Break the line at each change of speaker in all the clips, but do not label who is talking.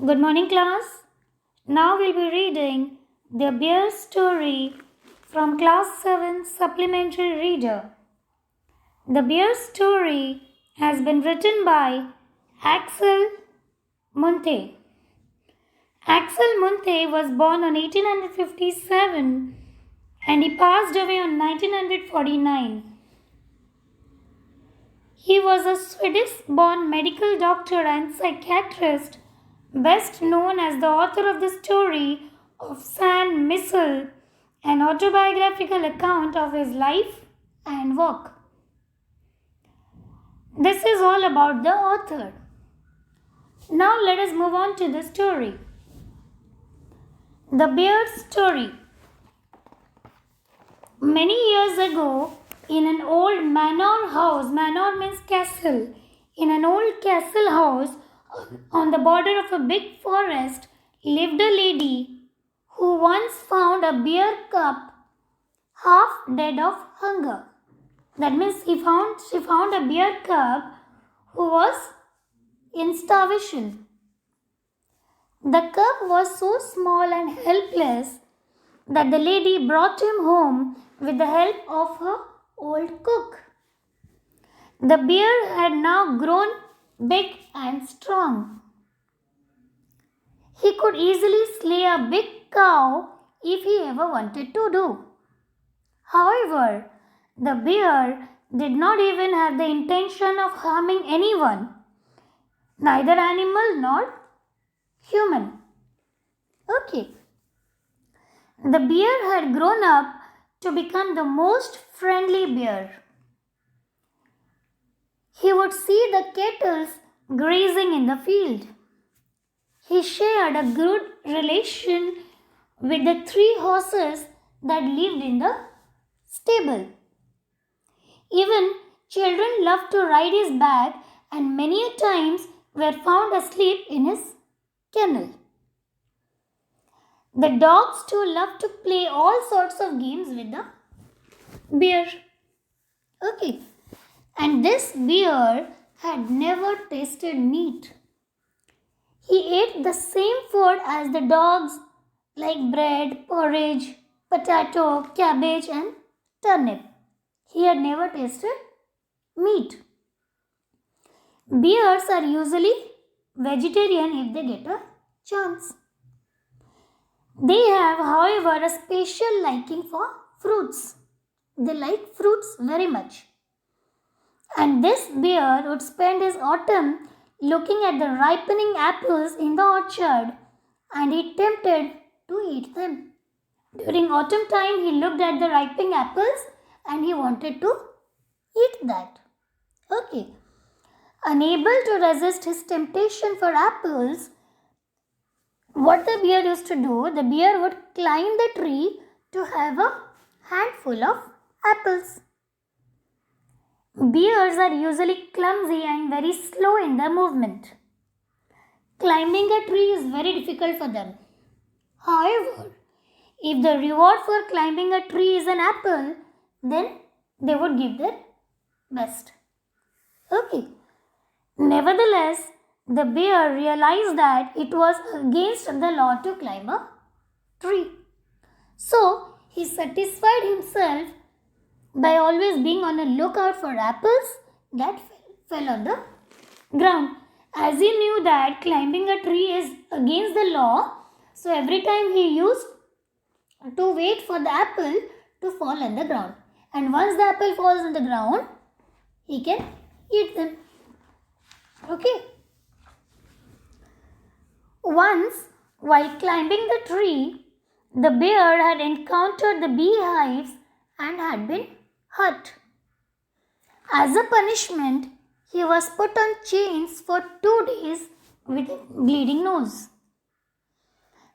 Good morning, class. Now we'll be reading The Bear Story from Class 7 Supplementary Reader. The Bear Story has been written by Axel Munthe. Axel Munthe was born on 1857 and he passed away on 1949. He was a Swedish-born medical doctor and psychiatrist, best known as the author of the story of San Missel, an autobiographical account of his life and work. This is all about the author. Now let us move on to the story. The Bear Story. Many years ago, in an old manor house, manor means castle, in an old castle house on the border of a big forest lived a lady who once found a bear cub half dead of hunger. That means she found a bear cub who was in starvation. The cub was so small and helpless that the lady brought him home with the help of her old cook. The bear had now grown big and strong. He could easily slay a big cow if he ever wanted to do. However, the bear did not even have the intention of harming anyone, neither animal nor human. Okay. The bear had grown up to become the most friendly bear. He would see the cattle grazing in the field. He shared a good relation with the 3 horses that lived in the stable. Even children loved to ride his back and many a times were found asleep in his kennel. The dogs too loved to play all sorts of games with the bear. Okay. And this bear had never tasted meat. He ate the same food as the dogs, like bread, porridge, potato, cabbage and turnip. He had never tasted meat. Bears are usually vegetarian if they get a chance. They have, however, a special liking for fruits. They like fruits very much. And this bear would spend his autumn looking at the ripening apples in the orchard, and he tempted to eat them. During autumn time, he looked at the ripening apples and he wanted to eat that. Okay. Unable to resist his temptation for apples, what the bear used to do, the bear would climb the tree to have a handful of apples. Bears are usually clumsy and very slow in their movement. Climbing a tree is very difficult for them. However, if the reward for climbing a tree is an apple, then they would give their best. Okay. Nevertheless, the bear realized that it was against the law to climb a tree. So, he satisfied himself by always being on a lookout for apples that fell on the ground. As he knew that climbing a tree is against the law, so every time he used to wait for the apple to fall on the ground. And once the apple falls on the ground, he can eat them. Okay. Once, while climbing the tree, the bear had encountered the beehives and had been hurt. As a punishment, he was put on chains for 2 days with a bleeding nose.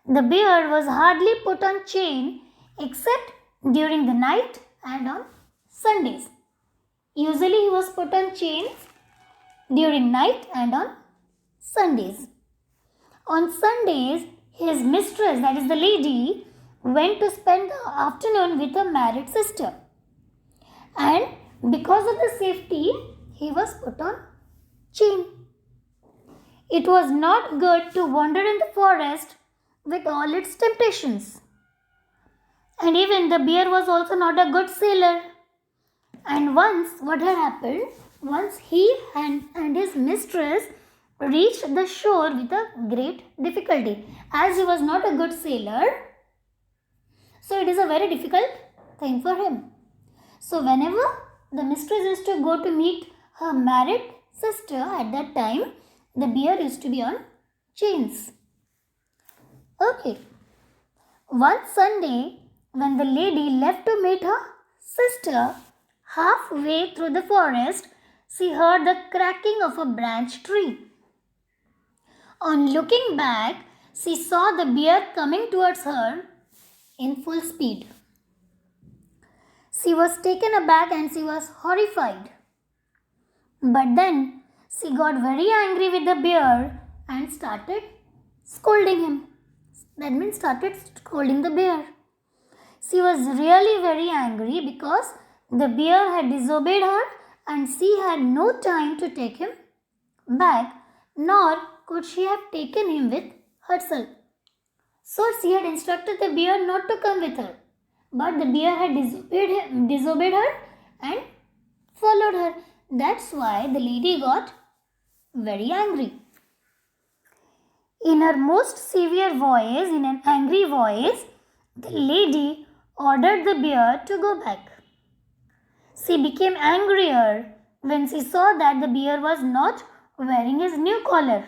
The bear was hardly put on chain except during the night and on Sundays. Usually he was put on chains during night and on Sundays. On Sundays, his mistress, that is the lady, went to spend the afternoon with her married sister. And because of the safety, he was put on chain. It was not good to wander in the forest with all its temptations. And even the bear was also not a good sailor. And once, what had happened? Once he and his mistress reached the shore with a great difficulty. As he was not a good sailor, so it is a very difficult thing for him. So whenever the mistress used to go to meet her married sister at that time, the bear used to be on chains. Okay. One Sunday, when the lady left to meet her sister, halfway through the forest, she heard the cracking of a branch tree. On looking back, she saw the bear coming towards her in full speed. She was taken aback and she was horrified. But then she got very angry with the bear and started scolding him. That means started scolding the bear. She was really very angry because the bear had disobeyed her and she had no time to take him back, nor could she have taken him with herself. So she had instructed the bear not to come with her. But the bear had disobeyed her and followed her. That's why the lady got very angry. In her most severe voice, in an angry voice, the lady ordered the bear to go back. She became angrier when she saw that the bear was not wearing his new collar.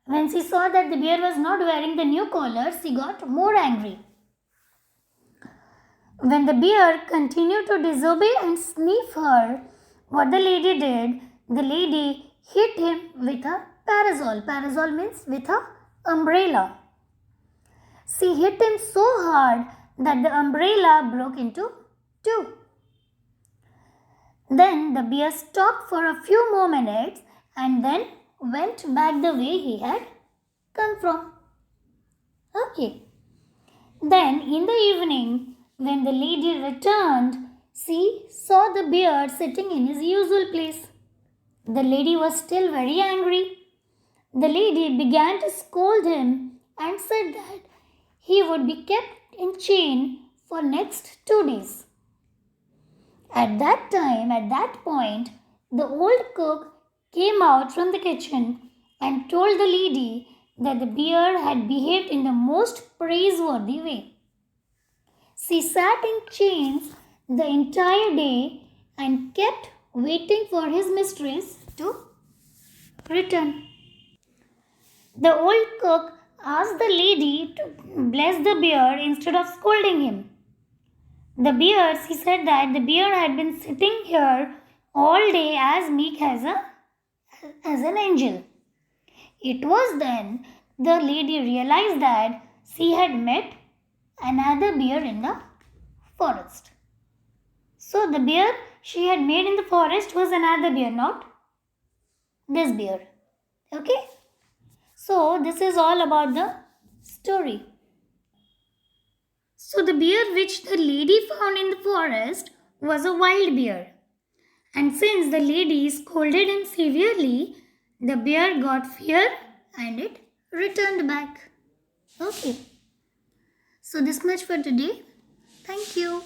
When she saw that the bear was not wearing the new collar, she got more angry. When the bear continued to disobey and sniff her, what the lady did, the lady hit him with a parasol. Parasol means with a umbrella. She hit him so hard that the umbrella broke into two. Then the bear stopped for a few more minutes and then went back the way he had come from. Okay. Then in the evening, when the lady returned, she saw the bear sitting in his usual place. The lady was still very angry. The lady began to scold him and said that he would be kept in chain for next 2 days. At that point, the old cook came out from the kitchen and told the lady that the bear had behaved in the most praiseworthy way. She sat in chains the entire day and kept waiting for his mistress to return. The old cook asked the lady to bless the bear instead of scolding him. The bear, she said that the bear had been sitting here all day as meek as an angel. It was then the lady realized that she had met another bear in the forest. So the bear she had made in the forest was another bear, not this bear. Okay? So this is all about the story. So the bear which the lady found in the forest was a wild bear. And since the lady scolded him severely, the bear got fear and it returned back. Okay. So this much for today. Thank you.